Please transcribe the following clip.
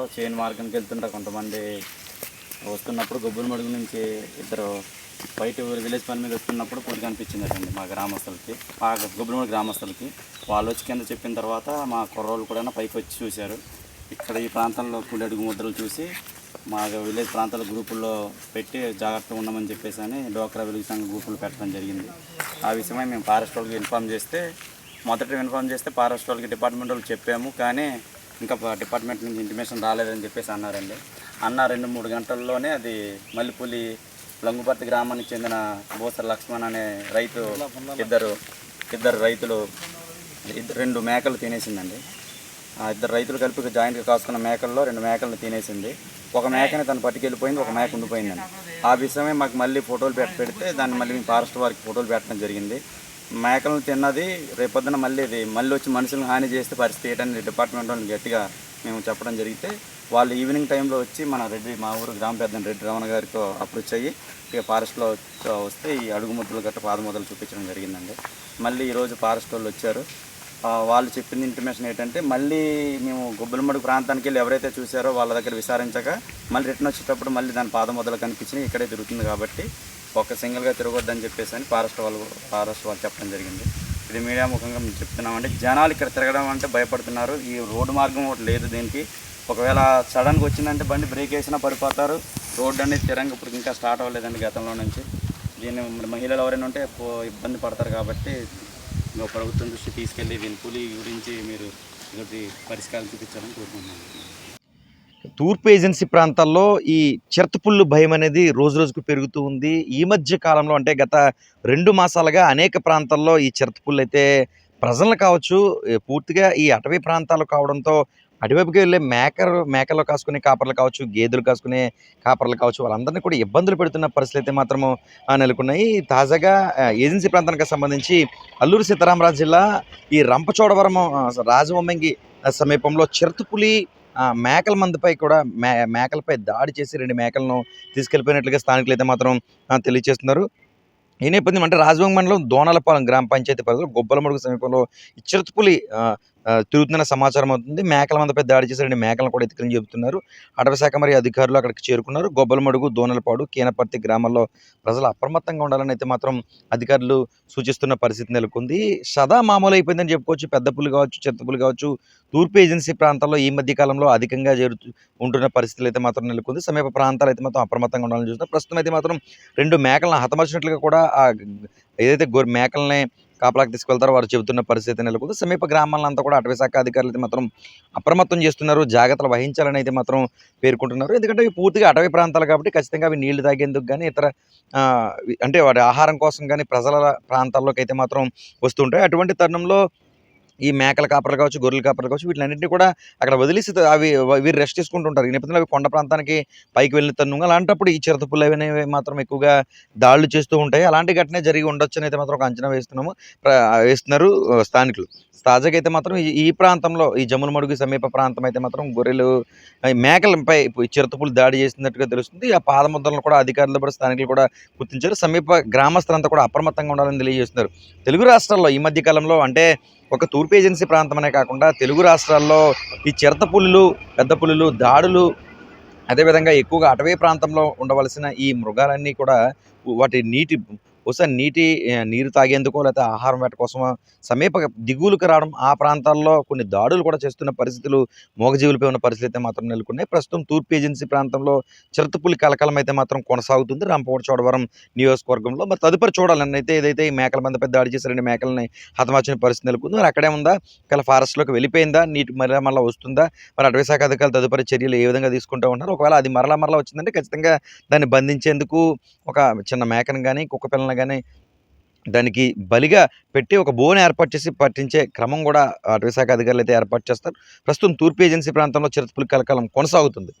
ప్రాంతంలో చేను మార్గానికి వెళ్తుంటారు కొంతమంది వస్తున్నప్పుడు గొబ్బలమడుగు నుంచి ఇద్దరు బయట విలేజ్ పని మీద వస్తున్నప్పుడు పొడి కనిపించిందటండి మా గ్రామస్తులకి, మా గొబ్బలమడుగు గ్రామస్తులకి. వాళ్ళు వచ్చి కింద చెప్పిన తర్వాత మా కుర్రోళ్ళు కూడా పైకి వచ్చి చూశారు. ఇక్కడ ఈ ప్రాంతంలో కూలి అడుగు ముద్రలు చూసి మా విలేజ్ ప్రాంతాల గ్రూపుల్లో పెట్టి జాగ్రత్తగా ఉండమని చెప్పేసి అని డోక్రా వెలుగు సంఘ గ్రూపులు పెట్టడం జరిగింది. ఆ విషయమై మేము ఫారెస్ట్ వాళ్ళకి ఇన్ఫార్మ్ చేస్తే ఫారెస్ట్ వాళ్ళకి డిపార్ట్మెంట్ వాళ్ళకి చెప్పాము, కానీ ఇంకా డిపార్ట్మెంట్ నుంచి ఇంటిమేషన్ రాలేదని చెప్పేసి అన్నారండి. 2-3 గంటల్లోనే అది మల్లిపూలి లంగుపర్తి గ్రామానికి చెందిన బోసర్ లక్ష్మణ్ అనే రైతు ఇద్దరు రైతులు 2 మేకలు తినేసిందండి. ఆ ఇద్దరు రైతులు కలిపి జాయింట్గా కాసుకున్న మేకల్లో 2 మేకలను తినేసింది. ఒక మేకని తను పట్టుకెళ్ళిపోయింది, ఒక మేక ఉండిపోయిందండి. ఆ విషయమే మాకు మళ్ళీ ఫోటోలు పెడితే దాన్ని మళ్ళీ మేము ఫారెస్ట్ వారికి ఫోటోలు పెట్టడం జరిగింది. మేకలను తిన్నది రేపొద్దున మళ్ళీ వచ్చి మనుషులను హాని చేస్తే పరిస్థితి ఏంటని డిపార్ట్మెంట్ వాళ్ళని గట్టిగా మేము చెప్పడం జరిగితే వాళ్ళు ఈవినింగ్ టైంలో వచ్చి మా ఊరు గ్రామ పెద్దని రెడ్డి రమణ గారితో అప్రోచ్ అయ్యి ఇక ఫారెస్ట్లో వస్తే ఈ అడుగుముద్దలు గట్ట పాదముద్దలు చూపించడం జరిగిందండి. మళ్ళీ ఈరోజు ఫారెస్ట్ వాళ్ళు వచ్చారు. వాళ్ళు చెప్పింది ఇంటిమేషన్ ఏంటంటే మళ్ళీ మేము గొబ్బలమడుగు ప్రాంతానికి వెళ్ళి ఎవరైతే చూసారో వాళ్ళ దగ్గర విచారించక మళ్ళీ రిటర్న్ వచ్చేటప్పుడు మళ్ళీ దాని పాదముద్దలు కనిపించినాయి, ఇక్కడే తిరుగుతుంది కాబట్టి ఒక సింగిల్గా తిరగొద్దని చెప్పేసి అని ఫారెస్ట్ వాళ్ళు చెప్పడం జరిగింది. ఇది మీడియా ముఖంగా మేము చెప్తున్నామంటే జనాలు ఇక్కడ తిరగడం అంటే భయపడుతున్నారు. ఈ రోడ్డు మార్గం ఒకటి లేదు దీనికి. ఒకవేళ సడన్గా వచ్చిందంటే బండి బ్రేక్ వేసినా పడిపోతారు. రోడ్డు అనేది తిరంగా ఇప్పుడు ఇంకా స్టార్ట్ అవ్వలేదండి గతంలో నుంచి. దీన్ని మహిళలు ఎవరైనా ఉంటే ఇబ్బంది పడతారు కాబట్టి ప్రభుత్వం దృష్టి తీసుకెళ్ళి దీని కూలీ గురించి మీరు ఇదొకటి పరిష్కారం చూపించాలని కోరుకుంటున్నాను. తూర్పు ఏజెన్సీ ప్రాంతాల్లో ఈ చిరుతపుళ్ళు భయం అనేది రోజు రోజుకు పెరుగుతూ ఉంది. ఈ మధ్య కాలంలో అంటే గత 2 మాసాలుగా అనేక ప్రాంతాల్లో ఈ చిరుతపుళ్ళు అయితే ప్రజలను కావచ్చు, పూర్తిగా ఈ అటవీ ప్రాంతాలు కావడంతో అటువైపుకి వెళ్ళే మేకలు కాసుకునే కాపర్లు కావచ్చు, గేదెలు కాసుకునే కాపర్లు కావచ్చు, వాళ్ళందరినీ కూడా ఇబ్బందులు పెడుతున్న పరిస్థితులు అయితే మాత్రము నెలకొన్నాయి. తాజాగా ఏజెన్సీ ప్రాంతానికి సంబంధించి అల్లూరు సీతారామరాజు జిల్లా ఈ రంపచోడవరం రాజవొమ్మంగి సమీపంలో చిరుతపులి మేకల మందిపై కూడా మేకలపై దాడి చేసి 2 మేకలను తీసుకెళ్లిపోయినట్లుగా స్థానికులు అయితే మాత్రం తెలియజేస్తున్నారు. ఈ నేపథ్యం అంటే రాజవొంగి మండలం దోనలపాలెం గ్రామ పంచాయతీ పరిధిలో గొబ్బలమడుగు సమీపంలో ఈ చిరుతపులి తిరుగుతున్న సమాచారం అవుతుంది. మేకల మందపై దాడి చేసి 2 మేకలను కూడా ఎత్తుకుని చెబుతున్నారు. అటవీ శాఖ మరియు అధికారులు అక్కడికి చేరుకున్నారు. గొబ్బలమడుగు, దోనలపాడు, కీనపర్తి గ్రామాల్లో ప్రజలు అప్రమత్తంగా ఉండాలని అయితే మాత్రం అధికారులు సూచిస్తున్న పరిస్థితి నెలకొంది. సదా మామూలు అయిపోయిందని చెప్పుకోవచ్చు. పెద్ద పులి కావచ్చు, చిరుతపులి కావచ్చు, తూర్పు ఏజెన్సీ ప్రాంతాల్లో ఈ మధ్య కాలంలో అధికంగా ఉంటున్న పరిస్థితులు అయితే మాత్రం నెలకొంది. సమీప ప్రాంతాలు అయితే మాత్రం అప్రమత్తంగా ఉండాలని చూస్తున్నారు. ప్రస్తుతం అయితే మాత్రం 2 మేకలను హతమర్చినట్లుగా కూడా ఏదైతే మేకల్ని కాపలాకి తీసుకెళ్తారో వారు చెబుతున్న పరిస్థితి నెలకొంది. సమీప గ్రామాలంతా కూడా అటవీ శాఖ అధికారులు అయితే మాత్రం అప్రమత్తం చేస్తున్నారు. జాగ్రత్తలు వహించాలని అయితే మాత్రం పేర్కొంటున్నారు. ఎందుకంటే ఇవి పూర్తిగా అటవీ ప్రాంతాలు కాబట్టి ఖచ్చితంగా అవి నీళ్లు తాగేందుకు కానీ ఇతర అంటే వాటి ఆహారం కోసం కానీ ప్రజల ప్రాంతాల్లోకి అయితే మాత్రం వస్తుంటాయి. అటువంటి తరుణంలో ఈ మేకల కాపర్లు కావచ్చు, గొర్రెల కాపర్లు కావచ్చు, వీటిలన్నింటినీ కూడా అక్కడ వదిలేసి వీరు రెస్ట్ తీసుకుంటుంటారు. ఈ నేపథ్యంలో అవి కొండ ప్రాంతానికి పైకి వెళ్ళిన తరుణంగా అలాంటప్పుడు ఈ చిరుతపుళ్ళు అనేవి మాత్రం ఎక్కువగా దాడులు చేస్తూ ఉంటాయి. అలాంటి ఘటనే జరిగి ఉండొచ్చని అయితే మాత్రం ఒక అంచనా వేస్తున్నారు స్థానికులు. తాజాగా అయితే మాత్రం ఈ ప్రాంతంలో ఈ జమ్ములమడుగు సమీప ప్రాంతం అయితే మాత్రం గొర్రెలు మేకలపై చిరుతపుళ్ళు దాడి చేసినట్టుగా తెలుస్తుంది. ఆ పాదముద్రలను కూడా అధికారులు కూడా స్థానికులు కూడా గుర్తించారు. సమీప గ్రామస్తులంతా కూడా అప్రమత్తంగా ఉండాలని తెలియజేస్తున్నారు. తెలుగు రాష్ట్రాల్లో ఈ మధ్య కాలంలో అంటే ఒక తూర్పు ఏజెన్సీ ప్రాంతమనే కాకుండా తెలుగు రాష్ట్రాల్లో ఈ చిరుతపులులు, పెద్ద పులులు దాడులు, అదేవిధంగా ఎక్కువగా అటవీ ప్రాంతంలో ఉండవలసిన ఈ మృగాలన్నీ కూడా వాటి నీరు తాగేందుకో లేకపోతే ఆహారం వేట కోసమో సమీప దిగువలకు రావడం, ఆ ప్రాంతాల్లో కొన్ని దాడులు కూడా చేస్తున్న పరిస్థితులు మూగజీవులపై ఉన్న పరిస్థితులు అయితే మాత్రం నెలకొన్నాయి. ప్రస్తుతం తూర్పు ఏజెన్సీ ప్రాంతంలో చిరుతపులి కలకలం అయితే మాత్రం కొనసాగుతుంది రంపచోడవరం నియోజకవర్గంలో. మరి తదుపరి చూడాలని అయితే ఏదైతే ఈ మేకల మందపై దాడి చేసి 2 మేకలని హతమార్చిన పరిస్థితి నెలకొంది. మరి అక్కడే ఉందా, ఇలా ఫారెస్ట్లోకి వెళ్ళిపోయిందా, నీటి మరలా వస్తుందా, మరి అటవీ శాఖ అధికారులు తదుపరి చర్యలు ఏ విధంగా తీసుకుంటూ ఉంటారు? ఒకవేళ అది మరలా వచ్చిందంటే ఖచ్చితంగా దాన్ని బంధించేందుకు ఒక చిన్న మేకను కానీ కుక్క పిల్లలను కానీ దానికి బలిగా పెట్టి ఒక బోన్ ఏర్పాటు చేసి పట్టించే క్రమం కూడా అటవీ శాఖ అధికారులు అయితే ఏర్పాటు చేస్తారు. ప్రస్తుతం తూర్పు ఏజెన్సీ ప్రాంతంలో చిరుతపులి కలకలం కొనసాగుతుంది.